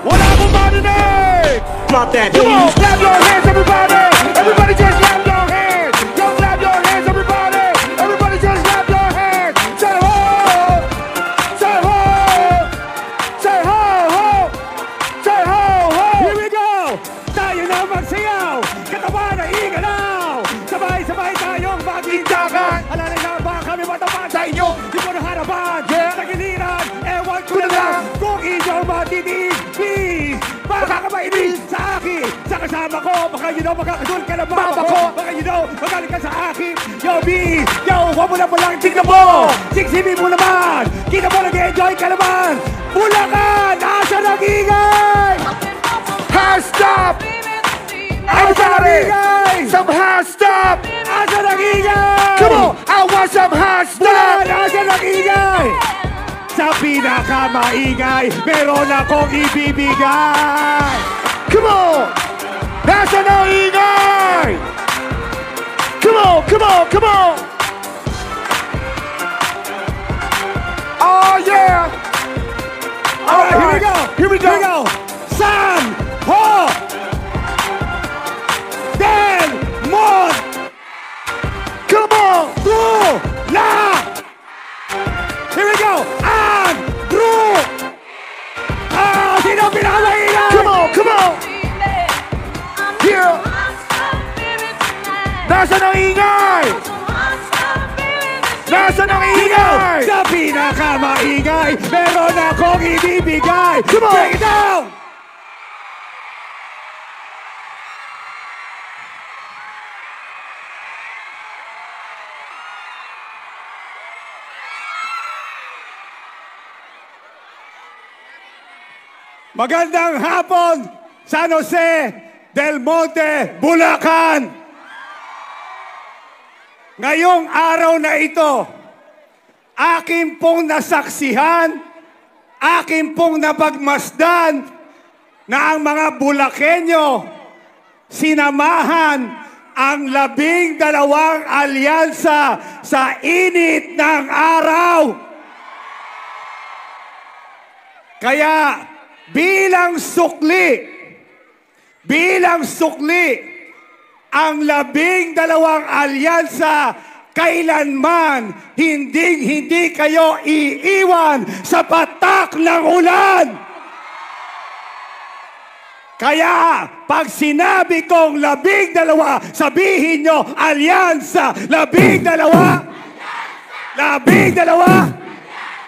Wala akong marinig! Drop that. Come on, clap your hands, everybody! Everybody just clap your hands! Yo, clap your hands, everybody! Everybody just clap your hands! Say ho! Say ho! Say ho, ho! Say ho, ho! Here we go! Tayo na magsayaw! Katawan na igalaw! Sabay-sabay tayong magindagan! Alalay na ba kami matapan sa inyo? Di ko na harapan! Nagiliran! Ewan ko na lang kung inyong matitig! Please! Makakabainig sa akin! Sa kasama ko! Baka you know magkakasul ka na mama ko! Baka you know magaling ka sa akin! Yo, B! Yo! Huwag mo na palang tignan mo! Siksipin mo naman! Kita mo nag-enjoy ka naman! Bulacan! Asa nag-ingay! Hands stop! Asa nag-ingay! Some hands stop! Asa nag-ingay! Come on! I want some hands stop! Bulacan! Asa nag-ingay! Sa pinakamaingay, meron akong ibibigay! Come on! Nasa na ingay! Come on! Come on! Come on! Oh yeah! Alright, here we go! Here we go! Here we go! San! Ho! Del! Mon! Come on! La! Here we go! Andrew! Sino pinakamaingay? Come on! Come on! Here! Nasaan ang ingay? Nasaan ang ingay? Sa pinakamaingay, meron akong ibibigay! Come on! Break it down! Magandang hapon, San Jose del Monte, Bulacan. Ngayong araw na ito, akin pong nasaksihan, akin pong napagmasdan na ang mga Bulakenyo sinamahan ang 12 alyansa sa init ng araw. Kaya, bilang sukli, ang 12 alyansa kailanman hindi kayo iiwan sa patak ng ulan. Kaya, pag sinabi kong 12, sabihin nyo, alyansa, 12.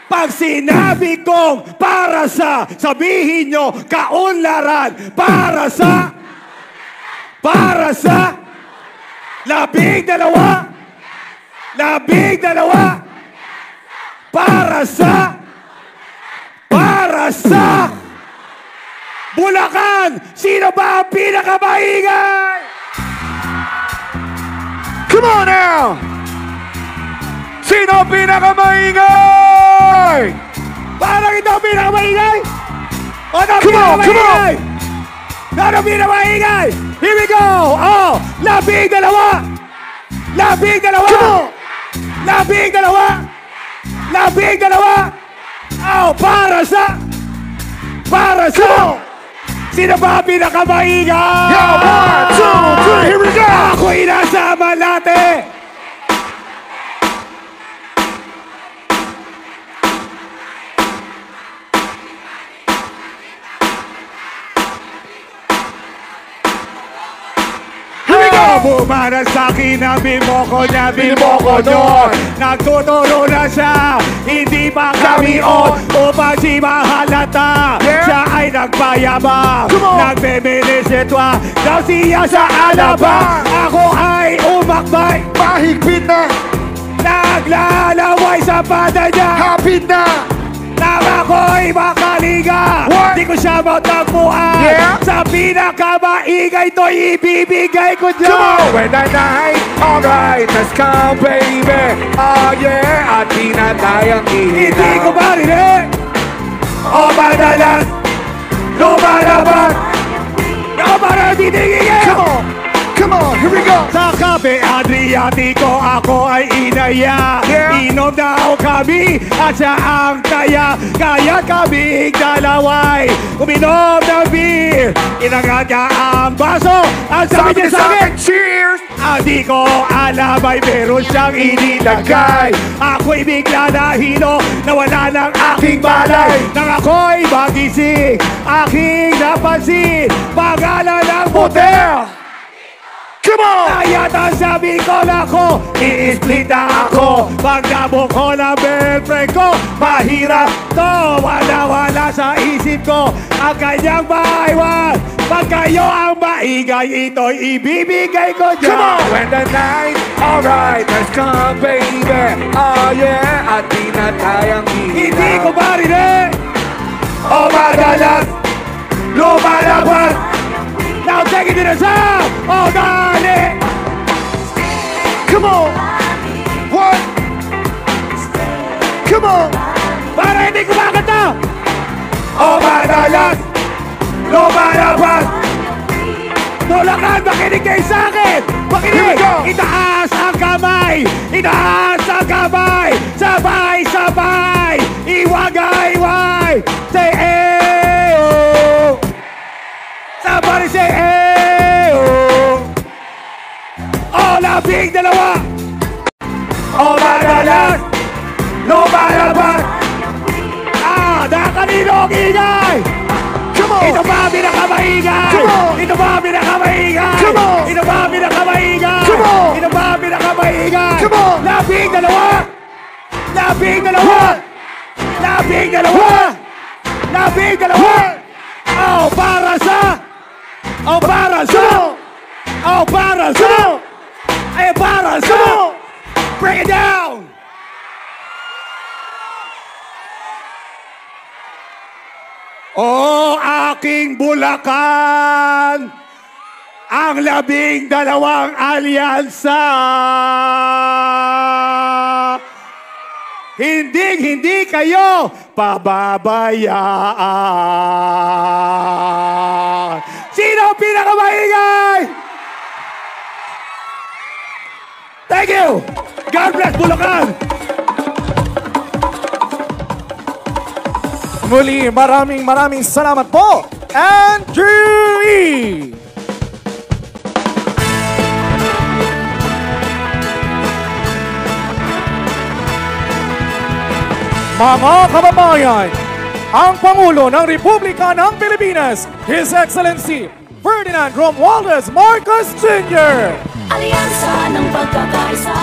Pag sinabi kong para sa, sabihin nyo, kaunlaran, para sa, 12, para sa, Bulacan, sino ba ang pinakamaingay? Come on now! Sino ang pinakamaingay? Parang ito ang pinakamaingay? O ito ang pinakamaingay? Ano ang pinakamaingay? Here we go! Oh! 12! 12! Oh! Para sa! Sino ba ang pinakamaingay? Yo, 1, 2, 3, here we go! Ako'y nasa Malate! Bumanan sa'kin ang bimoko niya, bimoko nun. Nagtuturo na siya, hindi pa kami on. Upang si mahalata, siya ay nagpayabang. Nagmiminisitwa, daw siya sa alabang. Ako ay umakbay, Mahigpit na, naglalaway sa banda niya. hapit na. Nang ako'y makaliga, di ko siya matagpuan. Sa pinakamaingay to'y ibibigay ko dyan. When the night, alright, let's go baby. Oh yeah, at di na tayong Hindi ihilaw. ko marinig. O madalas lumalaban. Ako para titigigil. Come on, Here we go. Sa Cafe Adriatico ako ay inaya. Yeah. Inom daw kami at siya ang taya. Kaya kaming dalaway uminom ng beer. Inangat niya ang baso at sabi niya sa akin, cheers. di ko alam ay meron siyang inilagay. Ako'y bigla nahilo, nawala ng aking balay. Nang ako'y magising, aking napansin pangalan ng motel. Come on! Kaya sabi ko na ko, i-split na ako. Pag nabok ko ng girlfriend ko, mahirap to. Wala sa isip ko ang kanyang maiwan. Pag kayo ang maingay, ito'y ibibigay ko dyan. Come on! When the night, alright, let's come, baby. Oh yeah, at di na tayang Hindi ko marinig O madalas, lumalabas. Now take it to the top. Oh, darling. Come on! What? Come on! Para hindi kumakanta. O madalas, lumalabas. Tulakan, makinig kayo sa akin. Here we Makinig. go. Itaas ang kamay. Itaas ang kamay. Sabay-sabay. Iwagay-way. Say, eh-oh. Somebody say, eh-oh. O, labing dalawa. O madalas, lumalabas. Kanino ang ingay? Come on! Ito ba pinakamaingay? Come on! Ito ba pinakamaingay? Come on! Ito ba pinakamaingay? Come on! Ito ba pinakamaingay? Come on! Labing dalawa! Labing dalawa! Labing dalawa! Labing dalawa! Oh, para sa! Oh, para sa! Oh, para sa! Ay, para sa! Bring it down! Oh, aking Bulacan, ang labing dalawang alyansa. Hindi kayo pababayaan. Sino ang pinakamaingay? Thank you! God bless Bulacan! Muli, maraming salamat po, Andrew E. Mga kababayan, ang Pangulo ng Republika ng Pilipinas, His Excellency Ferdinand Romualdez Marcos Jr. Alyansa ng pagkakaisa,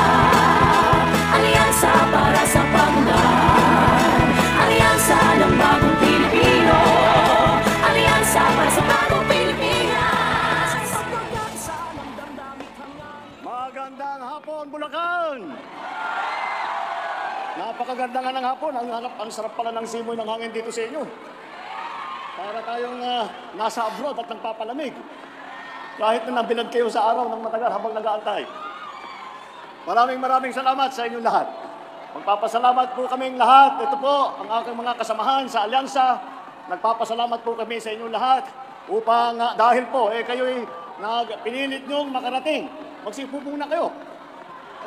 alyansa para sa pamundan, alyansa ng bagong Pilipino, alyansa para sa bagong Pilipinas. Pagkakaisa ng damdamin hanggang Magandang hapon, Bulacan! Napakaganda nga ng hapon. Ang sarap pala ng simoy ng hangin dito sa inyo. Para tayong nasa abroad at nagpapalamig. Kahit na nabilad kayo sa araw ng matagal habang nag-aantay. Maraming salamat sa inyong lahat. Magpapasalamat po kaming lahat. Ito po ang aking mga kasamahan sa Alyansa. Nagpapasalamat po kami sa inyong lahat upang dahil po kayo'y pinilit nyong makarating. Magsipupong na kayo.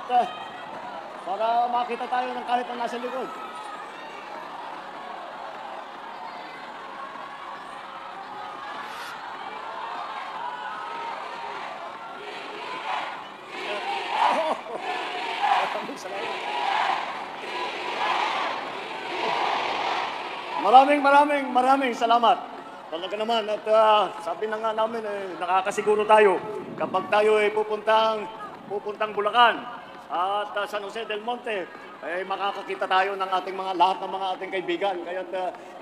At para makita tayo ng kahit na nasa likod. Maraming salamat. Talaga naman at sabi na nga namin nakakasiguro tayo kapag tayo ay pupuntang Bulacan at San Jose del Monte makakakita tayo ng ating lahat ng mga ating kaibigan. Kaya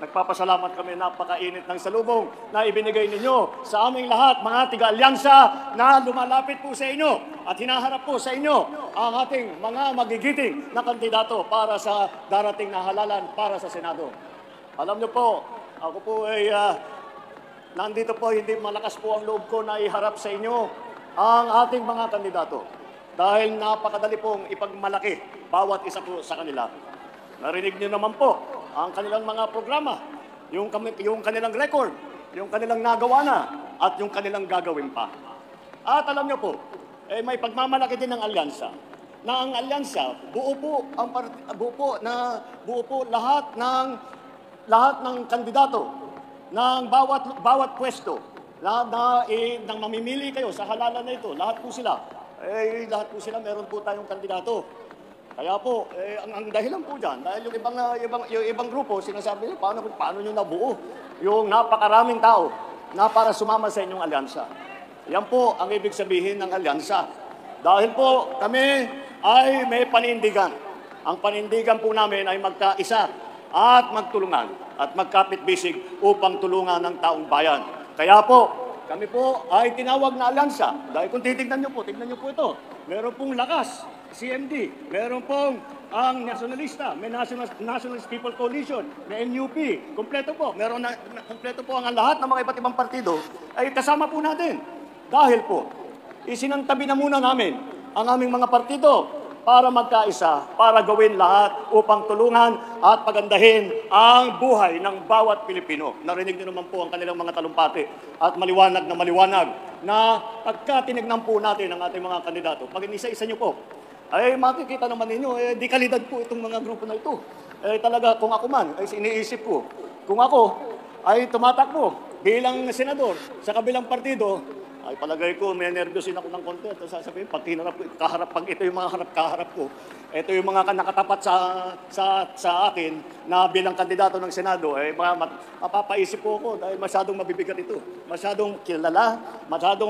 nagpapasalamat kami, napakainit ng salubong na ibinigay ninyo sa aming lahat, mga tiga-alyansa na lumalapit po sa inyo at hinaharap po sa inyo ang ating mga magigiting na kandidato para sa darating na halalan para sa Senado. Alam niyo po, ako po ay nandito po, hindi malakas po ang loob ko na iharap sa inyo ang ating mga kandidato. Dahil napakadali pong ipagmalaki bawat isa po sa kanila. Narinig niyo naman po ang kanilang mga programa, yung kanilang record, yung kanilang nagawa na, at yung kanilang gagawin pa. At alam niyo po, may pagmamalaki din ng alyansa. Na ang alyansa, buo po lahat ng kandidato ng bawat pwesto nang mamimili kayo sa halalan na ito, lahat po sila meron po tayong kandidato. Kaya po, ang dahilan po dyan, dahil yung ibang grupo, sinasabi nyo, paano nyo nabuo yung napakaraming tao na para sumama sa inyong alyansa. Yan po ang ibig sabihin ng alyansa. Dahil po kami ay may panindigan. Ang panindigan po namin ay magkaisa at magtulungan at magkapit-bisig upang tulungan ng taong bayan. Kaya po, kami po ay tinawag na alyansa. Dahil kung tignan nyo po ito. Meron pong lakas, CMD. Meron pong ang nationalista, may Nationalist People Coalition, may NUP. Kompleto po. Kompleto po ang lahat ng mga iba't ibang partido ay kasama po natin. Dahil po, isinantabi na muna namin ang aming mga partido para magkaisa, para gawin lahat upang tulungan at pagandahin ang buhay ng bawat Pilipino. Narinig niyo naman po ang kanilang mga talumpati at maliwanag na pagka tinignan po natin ang ating mga kandidato, pag inisa-isa niyo po, ay makikita naman ninyo, di kalidad po itong mga grupo na ito. Talaga, kung ako man, ay iniisip ko, kung ako ay tumatakbo bilang senador sa kabilang partido, ay palagay ko, may nervyosin ako ng konti. At sasabihin, pag ito yung mga kaharap ko, ito yung mga nakatapat sa akin na bilang kandidato ng Senado, mapapaisip po ako dahil masyadong mabibigat ito. Masyadong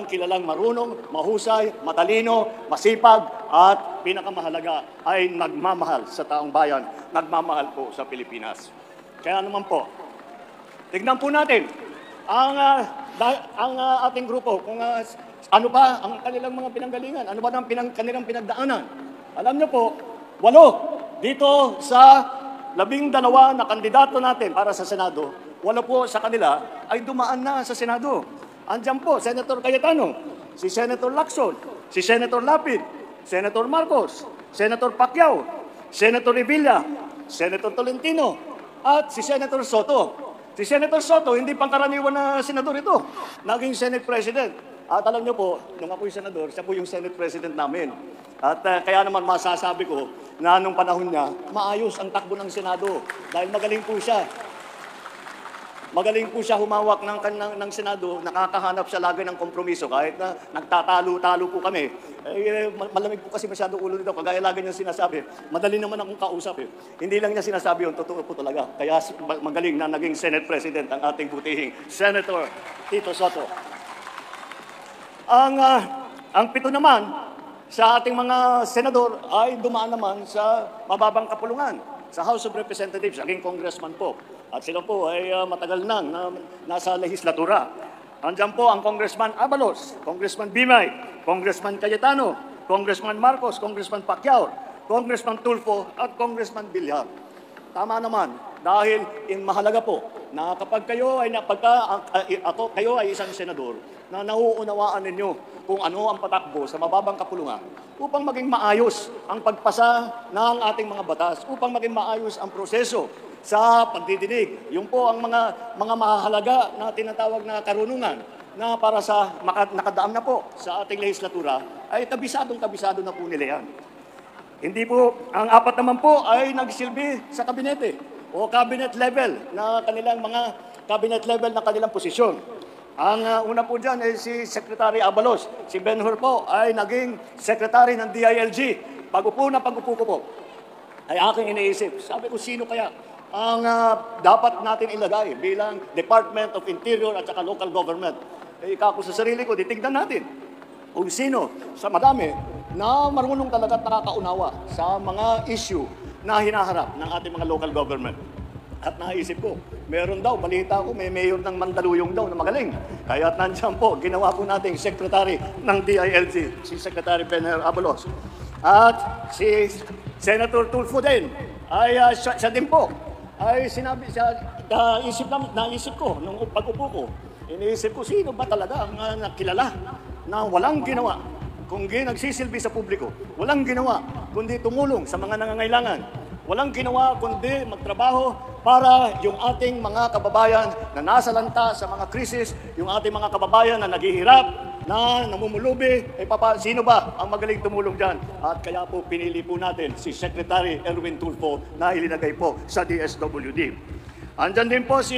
kilalang marunong, mahusay, matalino, masipag, at pinakamahalaga ay nagmamahal sa taong bayan, nagmamahal po sa Pilipinas. Kaya naman po, tignan po natin ang ating grupo, kung ano ba ang kanilang mga pinanggalingan, ano ba ang kanilang pinagdaanan. Alam niyo po, 8 dito sa 12 na kandidato natin para sa Senado, 8 po sa kanila ay dumaan na sa Senado. Andiyan po, Senator Cayetano, si Senator Lacson, si Senator Lapid, Senator Marcos, Senator Pacquiao, Senator Revilla, Senator Tolentino, at si Senator Soto. Si Senator Soto, hindi pangkaraniwan na senador ito. Naging Senate President. At alam niyo po, nung ako'y senador, siya po yung Senate President namin. At kaya naman masasabi ko na nung panahon niya, maayos ang takbo ng Senado. Dahil magaling po siya. Magaling po siya humawak ng Senado, nakakahanap siya lagi ng kompromiso. Kahit na nagtatalo-talo po kami. Malamig po kasi masyado ulo nito. Kagaya lagi niya sinasabi, madali naman akong kausap. Hindi lang niya sinasabi yun, totoo po talaga. Kaya magaling na naging Senate President ang ating butihing Senator Tito Soto. Ang 7 naman sa ating mga senador ay dumaan naman sa mababang kapulungan. Sa House of Representatives, naging congressman po. At sila po ay matagal na nasa legislatura. Andiyan po ang Congressman Abalos, Congressman Bimay, Congressman Cayetano, Congressman Marcos, Congressman Pacquiao, Congressman Tulfo, at Congressman Villar. Tama naman, dahil mahalaga po na kapag kayo ay isang senador, na nauunawaan ninyo kung ano ang patakbo sa mababang kapulungan upang maging maayos ang pagpasa ng ating mga batas, upang maging maayos ang proseso sa pagdidinig. Yung po ang mga mahahalaga na tinatawag na karunungan na para sa nakadaan na po sa ating legislatura ay kabisado na po nila yan. Hindi po, ang 4 naman po ay nagsilbi sa kabinete o cabinet level na kanilang posisyon. Ang una po dyan ay si Secretary Abalos. Si Benhur po ay naging Secretary ng DILG. Pag-upo ko po, ay aking iniisip. Sabi ko, sino kaya ang dapat natin ilagay bilang Department of Interior at saka Local Government? Ika ko sa sarili ko, titignan natin kung sino sa madami na marunong talaga at nakakaunawa sa mga issue na hinaharap ng ating mga local government. At naisip ko, meron daw, balita ko, may mayor ng Mandaluyong daw na magaling. Kaya nandiyan po, ginawa po nating secretary ng DILG, si Secretary Benhur Abalos. At si Senator Tulfo din, ay siya din po, ay sinabi siya, naisip ko, nung pag-upo ko, iniisip ko, sino ba talaga ang nakilala na walang ginawa, kundi nagsisilbi sa publiko, walang ginawa, kundi tumulong sa mga nangangailangan, walang ginawa, kundi magtrabaho para yung ating mga kababayan na nasa lanta sa mga krisis, yung ating mga kababayan na naghihirap, na namumulubi, sino ba ang magaling tumulong dyan? At kaya po pinili po natin si Secretary Erwin Tulfo na ilinagay po sa DSWD. Andyan din po si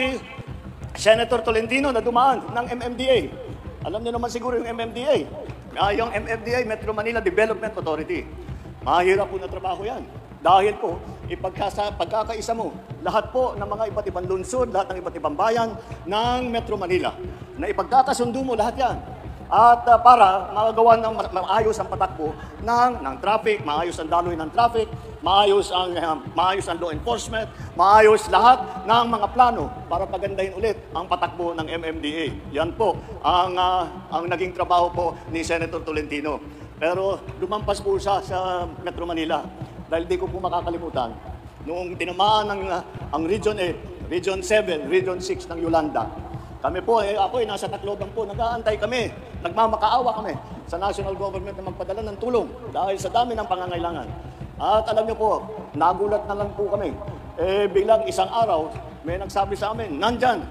Senator Tolentino na dumaan ng MMDA. Alam niyo naman siguro yung MMDA. Yung MMDA, Metro Manila Development Authority. Mahirap po na trabaho yan. Dahil po, pagkakaisa mo, lahat po ng mga iba't ibang lungsod, lahat ng iba't ibang bayan ng Metro Manila, na ipagkakasundo mo lahat yan. At para magagawa ng maayos ang patakbo ng traffic, maayos ang daloy ng traffic, maayos ang law enforcement, maayos lahat ng mga plano para pagandahin ulit ang patakbo ng MMDA. Yan po ang naging trabaho po ni Senator Tolentino. Pero lumampas po siya sa Metro Manila. Dahil di ko po makakalimutan, noong tinamaan ang Region 8, Region 7, Region 6 ng Yolanda, kami po, ako nasa Tacloban po, nag-aantay kami, nagmamakaawa kami sa national government na magpadala ng tulong dahil sa dami ng pangangailangan. At alam niyo po, nagulat na lang po kami. Biglang isang araw, may nagsabi sa amin, nandyan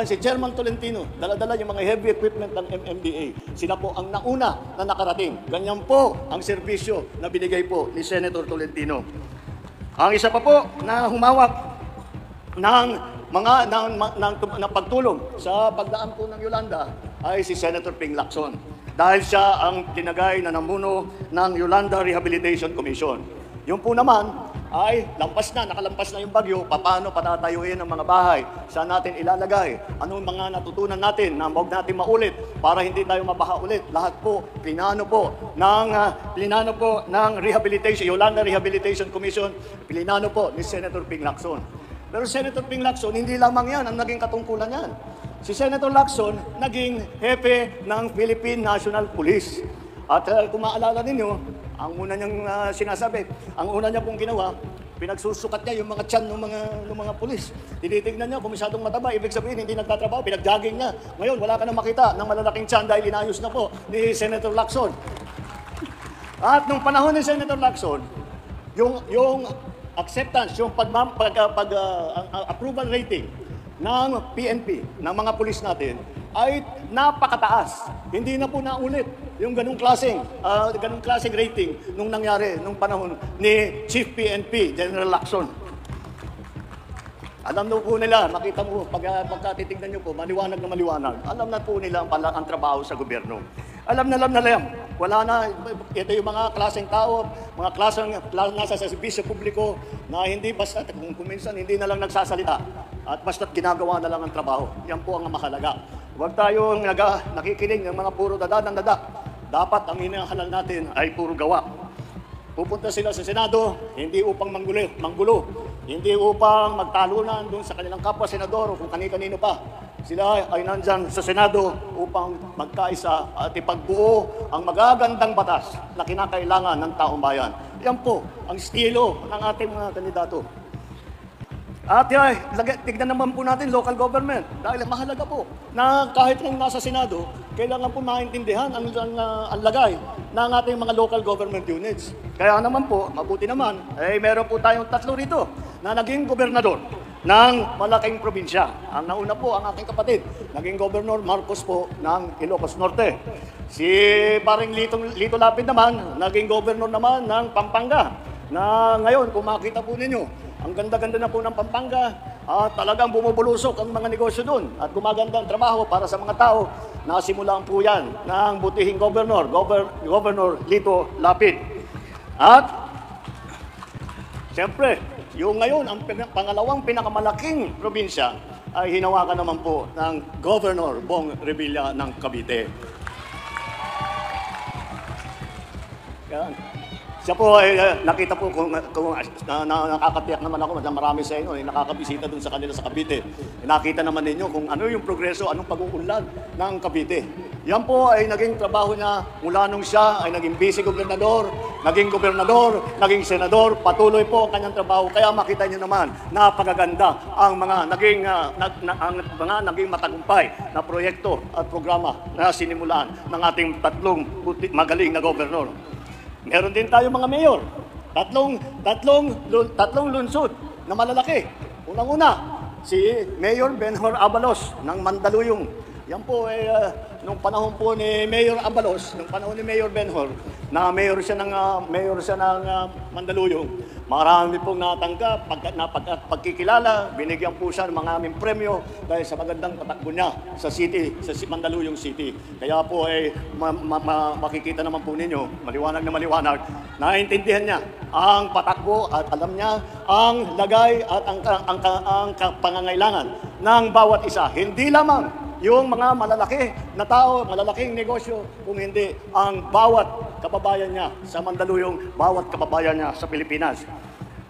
si Chairman Tolentino, dala-dala yung mga heavy equipment ng MMDA. Sila po ang nauna na nakarating. Ganyan po ang serbisyo na binigay po ni Senator Tolentino. Ang isa pa po na humawak ng pagtulong sa pagdaan po ng Yolanda ay si Senator Ping Lacson. Dahil siya ang tinagay na namuno ng Yolanda Rehabilitation Commission. Yung po naman ay nakalampas na yung bagyo, paano patatayuin ang mga bahay, saan natin ilalagay, anong mga natutunan natin na huwag natin maulit para hindi tayo mabaha ulit. Lahat po, plinano po ng Rehabilitation, Yolanda Rehabilitation Commission, plinano po ni Senator Ping Lacson. Pero Senator Ping Lacson, hindi lamang yan ang naging katungkulan yan. Si Senator Lacson, naging hepe ng Philippine National Police. At kung maalala ninyo, ang una niyang sinasabi, ang una niya pong ginawa, pinagsusukat niya yung mga tiyan ng mga pulis. Tinitignan niya kung masyadong mataba, ibig sabihin hindi nagtatrabaho, pinag-jogging niya. Ngayon, wala ka na makita ng malalaking tiyan dahil inayos na po ni Senator Lacson. At nung panahon ni Senator Lacson, yung acceptance, yung approval rating ng PNP, ng mga pulis natin, ay napakataas. Hindi na po naulit yung ganung klaseng rating nung nangyari nung panahon ni Chief PNP, General Lacson. Alam na po nila, makita mo, pagkatitignan nyo po, maliwanag na maliwanag. Alam na po nila ang trabaho sa gobyerno. Alam na lang. Wala na, ito yung mga klaseng tao, mga klaseng nasa sa serbisyo publiko na hindi basta, kung minsan hindi na lang nagsasalita at basta ginagawa na lang ang trabaho. Yan po ang mahalaga. Huwag tayong nakikinig ng mga puro dada ng dada. Dapat ang hinahalal natin ay puro gawa. Pupunta sila sa Senado, hindi upang manggulo, hindi upang magtalunan doon sa kanilang kapwa senador o kung kanino pa. Sila ay nandyan sa Senado upang magkaisa at ipagbuo ang magagandang batas na kinakailangan ng taong bayan. Yan po ang estilo ng ating mga kandidato. At tignan naman po natin local government. Dahil mahalaga po na kahit nang nasa Senado, kailangan po maintindihan ang lagay ng ating mga local government units. Kaya naman po, mabuti naman, meron po tayong 3 rito na naging gobernador ng malaking probinsya. Ang nauna po ang aking kapatid, naging Governor Marcos po ng Ilocos Norte. Si paring Lito Lapid naman, naging governor naman ng Pampanga. Na ngayon, kung makita po ninyo, ang ganda-ganda na po ng Pampanga at talagang bumubulusok ang mga negosyo doon at gumaganda ang trabaho para sa mga tao. Nasimulaan po yan ng butihing Governor Lito Lapid. At siyempre, yung ngayon, ang pangalawang pinakamalaking probinsya ay hinawakan naman po ng Governor Bong Revilla ng Cavite. Yan. Siya po ay nakita po kung nakakatiyak naman ako, marami sa inyo, nakakabisita dun sa kanila sa Cavite. Nakita naman ninyo kung ano yung progreso, anong pag-uunlad ng Cavite. Yan po ay naging trabaho niya mula nung siya ay naging vice-gobernador, naging gobernador, naging senador, patuloy po ang kanyang trabaho. Kaya makita niyo naman, napakaganda ang mga naging matagumpay na proyekto at programa na sinimulan ng ating 3 magaling na gobernador. Meron din tayo mga mayor. Tatlong lungsod na malalaki. Unang-una, si Mayor Benhur Abalos ng Mandaluyong. Yan po ay nung panahon po ni Mayor Abalos, nung panahon ni Mayor Benhor, na mayor siya ng Mandaluyong, marami pong natanggap, pagkikilala, binigyan po siya ng mga aming premyo dahil sa magandang patakbo niya sa city, sa Mandaluyong City. Kaya po makikita naman po ninyo, maliwanag na maliwanag, naiintindihan niya ang patakbo at alam niya ang lagay at ang pangangailangan ng bawat isa. Hindi lamang yung mga malalaki na tao, malalaking negosyo, kung hindi ang bawat kababayan niya sa Mandaluyong, bawat kababayan niya sa Pilipinas.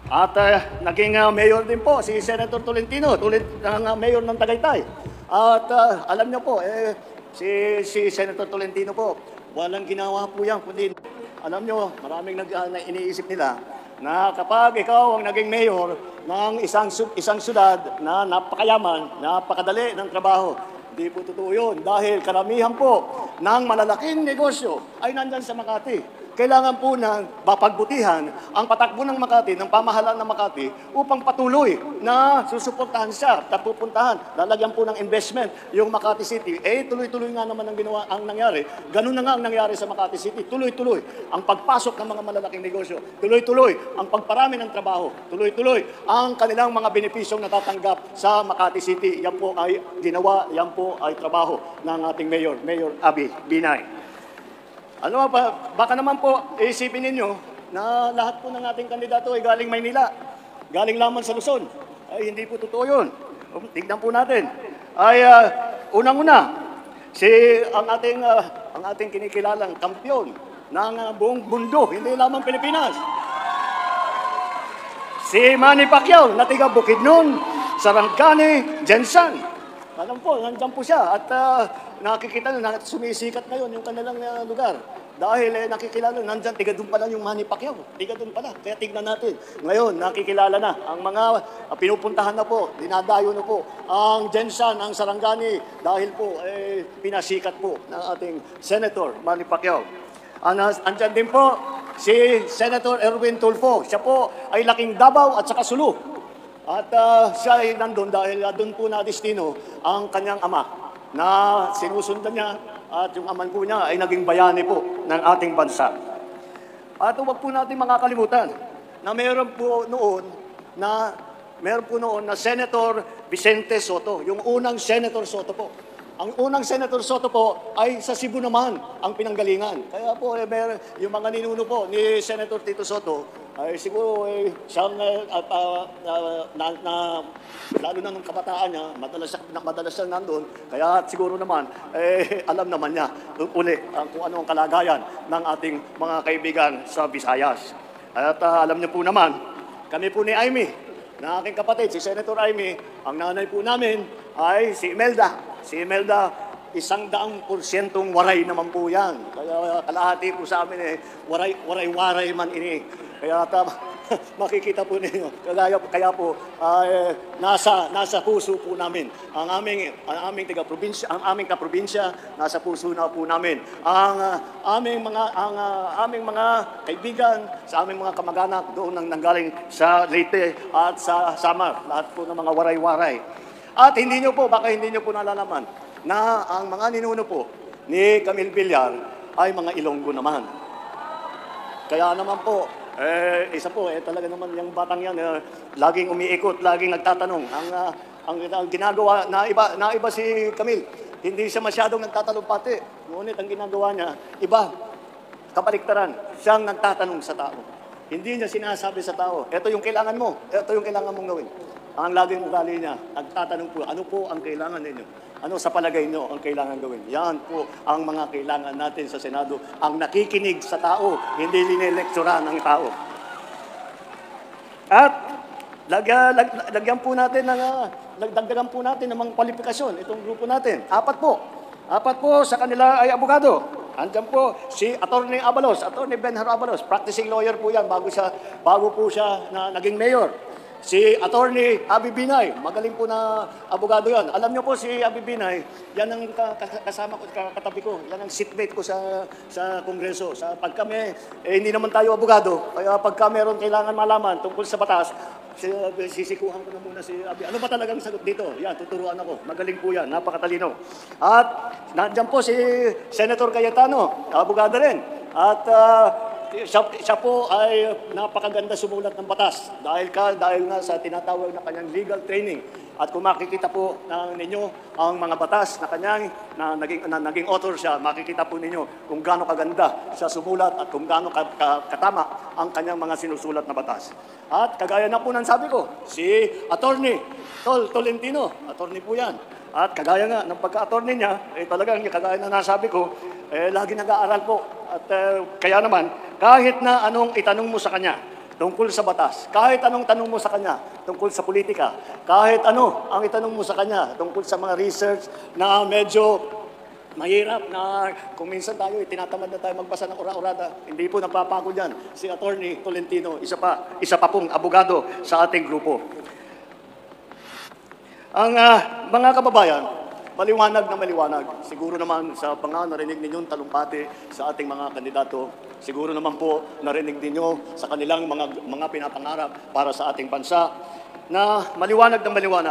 At naging mayor din po si Senator Tolentino, tulad ng mayor ng Tagaytay. At alam niyo po, si Senator Tolentino po, walang ginawa po yan, kundi alam niyo, maraming iniisip nila na kapag ikaw ang naging mayor ng isang syudad na napakayaman, napakadali ng trabaho, hindi po totoo yun dahil karamihan po ng malalaking negosyo ay nandyan sa Makati. Kailangan po ng mapagbutihan ang patakbo ng Makati, ng pamahalaan ng Makati upang patuloy na susuportahan siya at pupuntahan. Lalagyan po ng investment yung Makati City. Tuloy-tuloy nga naman ang nangyari. Ganun na nga ang nangyari sa Makati City. Tuloy-tuloy ang pagpasok ng mga malalaking negosyo. Tuloy-tuloy ang pagparami ng trabaho. Tuloy-tuloy ang kanilang mga benepisyong natatanggap sa Makati City. Yan po ay ginawa, yan po ay trabaho ng ating Mayor Abby Binay. Ano ba, baka naman po isipin ninyo na lahat po ng ating kandidato ay galing Maynila, galing lamang sa Luzon. Ay hindi po totoo yun. Tignan po natin. Ay unang-una, ang ating kinikilalang kampiyon ng buong mundo, hindi lamang Pilipinas. Si Manny Pacquiao na tiga Bukidnon, Sarangani, Jensan. Alam po, nandiyan po siya at nakikita na sumisikat ngayon yung kanilang lugar. Dahil nakikilala, nandiyan, tiga doon pala yung Manny Pacquiao. Tiga doon pala, kaya tignan natin. Ngayon, nakikilala na ang mga pinupuntahan na po, dinadayo na po ang Jensan, ang Sarangani, dahil po pinasikat po ng ating Senator Manny Pacquiao. Andyan din po si Senator Erwin Tulfo. Siya po ay laking Davao at saka Sulu. At siya ay nandun dahil doon po na-destino ang kanyang ama na sinusundan niya at yung aman po niya ay naging bayani po ng ating bansa. At huwag po natin makakalimutan na meron po noon na Senator Vicente Soto, yung unang Senator Soto po. Ang unang Senator Soto po ay sa Cebu naman ang pinanggalingan. Kaya po yung mga ninuno po ni Senator Tito Soto ay siguro siyang lalo na nung kabataan niya, madalas siyang nandun. Kaya siguro naman, alam naman niya uli kung ano ang kalagayan ng ating mga kaibigan sa Visayas. At alam niyo po naman, kami po ni Amy, na aking kapatid, si Senator Amy, ang nanay po namin ay si Imelda. Si Imelda, 100% waray naman po yan. Kaya kalahati po sa amin waray-waray man ini. Kaya makikita po ninyo. Kaya po nasa puso po namin ang aming taga-probinsya, ang aming kaprobinsya, nasa puso na po namin. Ang aming mga kaibigan, sa aming mga kamag-anak doon nanggaling sa Leyte at sa Samar, lahat po ng mga waray-waray. At baka hindi nyo po nalalaman na ang mga ninuno po ni Camille Villar ay mga Ilonggo naman. Kaya naman po, isa po, talaga naman yung batang yan, laging umiikot, laging nagtatanong. Ang ginagawa, iba si Camille, hindi siya masyadong nagtatalumpati. Ngunit ang ginagawa niya, iba, kabaliktaran, siyang nagtatanong sa tao. Hindi niya sinasabi sa tao, ito yung kailangan mo, ito yung kailangan mong gawin. Ang laging ugali niya, nagtatanong po, ano po ang kailangan ninyo? Ano sa palagay nyo ang kailangan gawin? Yan po ang mga kailangan natin sa Senado. Ang nakikinig sa tao, hindi linelekturan ng tao. At lagyan po natin nagdagdagan po natin ng mga kwalifikasyon itong grupo natin. Apat po sa kanila ay abogado. Andiyan po si Attorney Abalos, Attorney Benhor Abalos, practicing lawyer po yan bago po siya naging mayor. Si Attorney Abby Binay, magaling po na abogado yan. Alam niyo po si Abby Binay, yan ang kasama ko, katabi ko, yan ang seatmate ko sa Kongreso. Pag kami, hindi naman tayo abogado, kaya pagka meron kailangan malaman tungkol sa batas, Sisikuhan ko na muna si Abi. Ano ba talagang sagot dito? Yan, tuturuan ako. Magaling po yan, napakatalino. At nandiyan po si Senator Cayetano, abogado rin. At siya po ay napakaganda sumulat ng batas dahil nga sa tinatawag na kanyang legal training. At kung makikita po ninyo ang mga batas na kanyang naging author siya, makikita po ninyo kung gaano kaganda siya sumulat at kung gaano katama ang kanyang mga sinusulat na batas. At kagaya na po ng sabi ko, si Attorney Tolentino, attorney po yan. At kagaya nga ng pagka-attorney niya, talagang kagaya na nasabi ko, lagi nag-aaral po. At kaya naman, kahit na anong itanong mo sa kanya tungkol sa batas, kahit anong tanong mo sa kanya tungkol sa politika, kahit ano ang itanong mo sa kanya tungkol sa mga research na medyo mahirap na kung minsan tayo, tinatamad na tayo magbasa ng ura-urada, hindi po napapagod yan. Si Attorney Tolentino, isa pa pong abogado sa ating grupo. Ang mga kababayan, maliwanag na maliwanag. Siguro naman sa narinig ninyong talumpati sa ating mga kandidato, siguro naman po narinig ninyo sa kanilang mga pinapangarap para sa ating bansa na maliwanag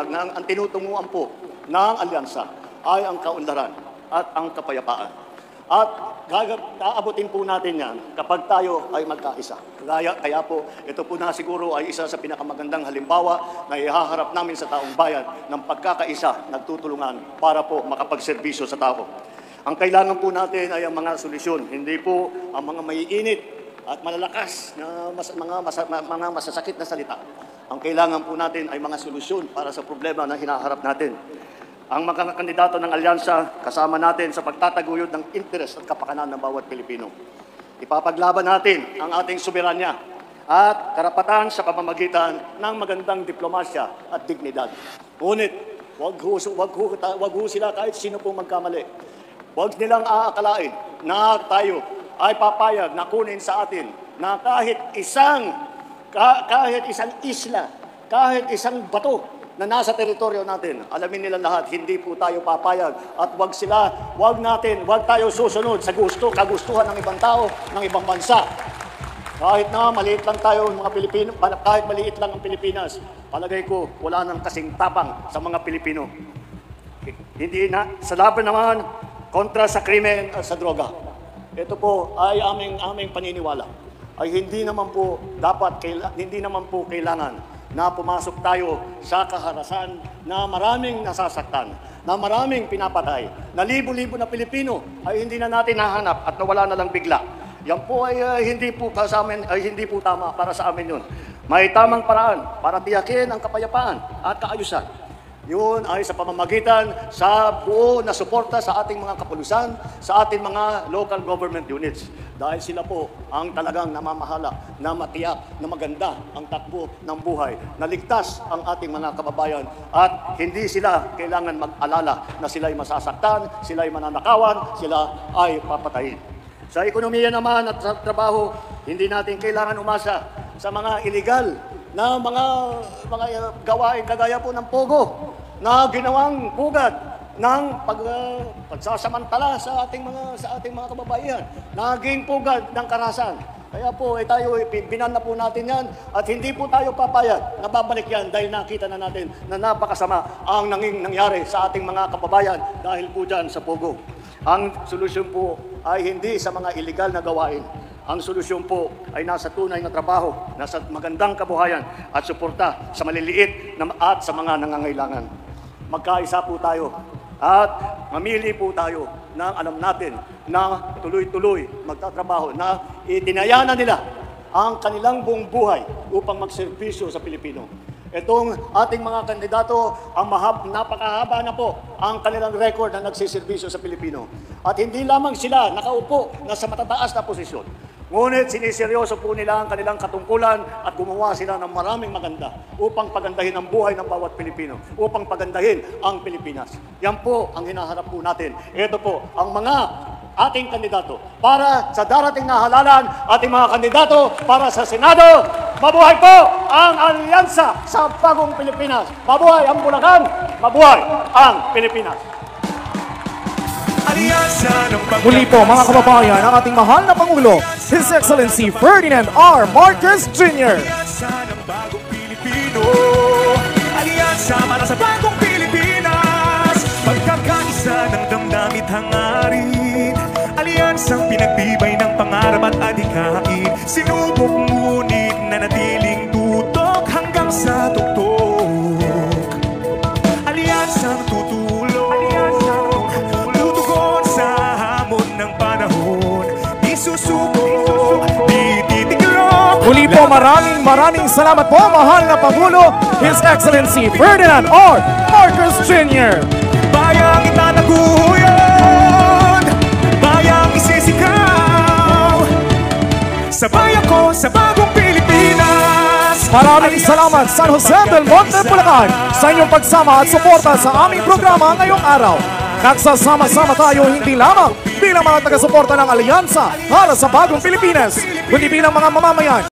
na ang tinutunguan po ng alyansa ay ang kaunlaran at ang kapayapaan. At aabutin po natin yan kapag tayo ay magkaisa. Kaya po, ito po na siguro ay isa sa pinakamagandang halimbawa na ihaharap namin sa taong bayan ng pagkakaisa, nagtutulungan para po makapagserbisyo sa tao. Ang kailangan po natin ay ang mga solusyon, hindi po ang mga maiinit at malalakas na mga masasakit na salita. Ang kailangan po natin ay mga solusyon para sa problema na hinaharap natin. Ang mga kandidato ng alyansa, kasama natin sa pagtataguyod ng interes at kapakanan ng bawat Pilipino. Ipapaglaban natin ang ating soberanya at karapatan sa pamamagitan ng magandang diplomasya at dignidad. Ngunit, wag ho sila kahit sino pong magkamali. Wag nilang aakalain na tayo ay papayag na kunin sa atin na kahit isang isla, kahit isang bato na nasa teritoryo natin. Alamin nila lahat, hindi po tayo papayag at wag tayo susunod sa kagustuhan ng ibang tao, ng ibang bansa. Kahit na maliit lang tayo mga Pilipino, kahit maliit lang ang Pilipinas, palagay ko wala nang kasing tapang sa mga Pilipino. Hindi na sa laban naman kontra sa krimen at sa droga. Ito po ay aming paniniwala. Ay hindi naman po kailangan na pumasok tayo sa kaharasan na maraming nasasaktan, na maraming pinapatay, na libo-libo na Pilipino ay hindi na natin nahanap at nawala na lang bigla. Yan po ay hindi po tama para sa amin yun. May tamang paraan para tiyakin ang kapayapaan at kaayusan. Yun ay sa pamamagitan sa buo na suporta sa ating mga kapulisan, sa ating mga local government units. Dahil sila po ang talagang namamahala na matiyak na maganda ang takbo ng buhay, na ligtas ang ating mga kababayan at hindi sila kailangan mag-alala na sila ay masasaktan, sila ay mananakawan, sila ay papatayin. Sa ekonomiya naman at sa trabaho, hindi natin kailangan umasa sa mga illegal na mga gawain kagaya po ng pogo na ginawang pugad ng pagsasamantala sa ating mga kababaihan, naging pugad ng karahasan. Kaya po tayo binan na po natin yan at hindi po tayo papayag na babalik yan dahil nakita na natin na napakasama ang nangyari sa ating mga kababayan dahil po dyan sa pogo. Ang solusyon po ay hindi sa mga illegal na gawain. Ang solusyon po ay nasa tunay na trabaho, nasa magandang kabuhayan at suporta sa maliliit at sa mga nangangailangan. Magkaisa po tayo at mamili po tayo ng alam natin na tuloy-tuloy magtatrabaho, na itinayanan nila ang kanilang buong buhay upang magserbisyo sa Pilipino. Itong ating mga kandidato, napakahaba na po ang kanilang record na nagsiservisyo sa Pilipino. At hindi lamang sila nakaupo na sa matataas na posisyon. Ngunit siniseryoso po nila ang kanilang katungkulan at gumawa sila ng maraming maganda upang pagandahin ang buhay ng bawat Pilipino, upang pagandahin ang Pilipinas. Yan po ang hinaharap po natin. Ito po ang mga ating kandidato para sa darating na halalan, ating mga kandidato para sa Senado. Mabuhay po ang alyansa sa bagong Pilipinas. Mabuhay ang Bulacan, mabuhay ang Pilipinas. Muli po mga kababayan, ang ating mahal na Pangulo, His Excellency Ferdinand R. Marcos Jr. Alyansa ng bagong Pilipino. Pilipino. Alyansa para sa bagong Pilipinas, pagkakaisa ng damdamin hangarin. Alyansang pinagbibay ng pangarap at adhikain. Sinubok ngunit nanatiling tutok hanggang sa tuktok. Alyansang tutulong, tutugon sa hamon ng panahon. Di susuko, di titiklop. Muli po, maraming salamat po, mahal na Pangulo, His Excellency Ferdinand R. Marcos Jr. Bayang itataguyod, bayang isisikaw. Sabay ako sa bagong Pilipinas. Maraming salamat San Jose del Monte, Bulacan sa inyong pagsama at suporta sa aming programa ngayong araw. Nagsasama-sama tayo hindi lamang bilang mga taga-suporta ng Alyansa para sa bagong Pilipinas, kundi bilang mga mamamayan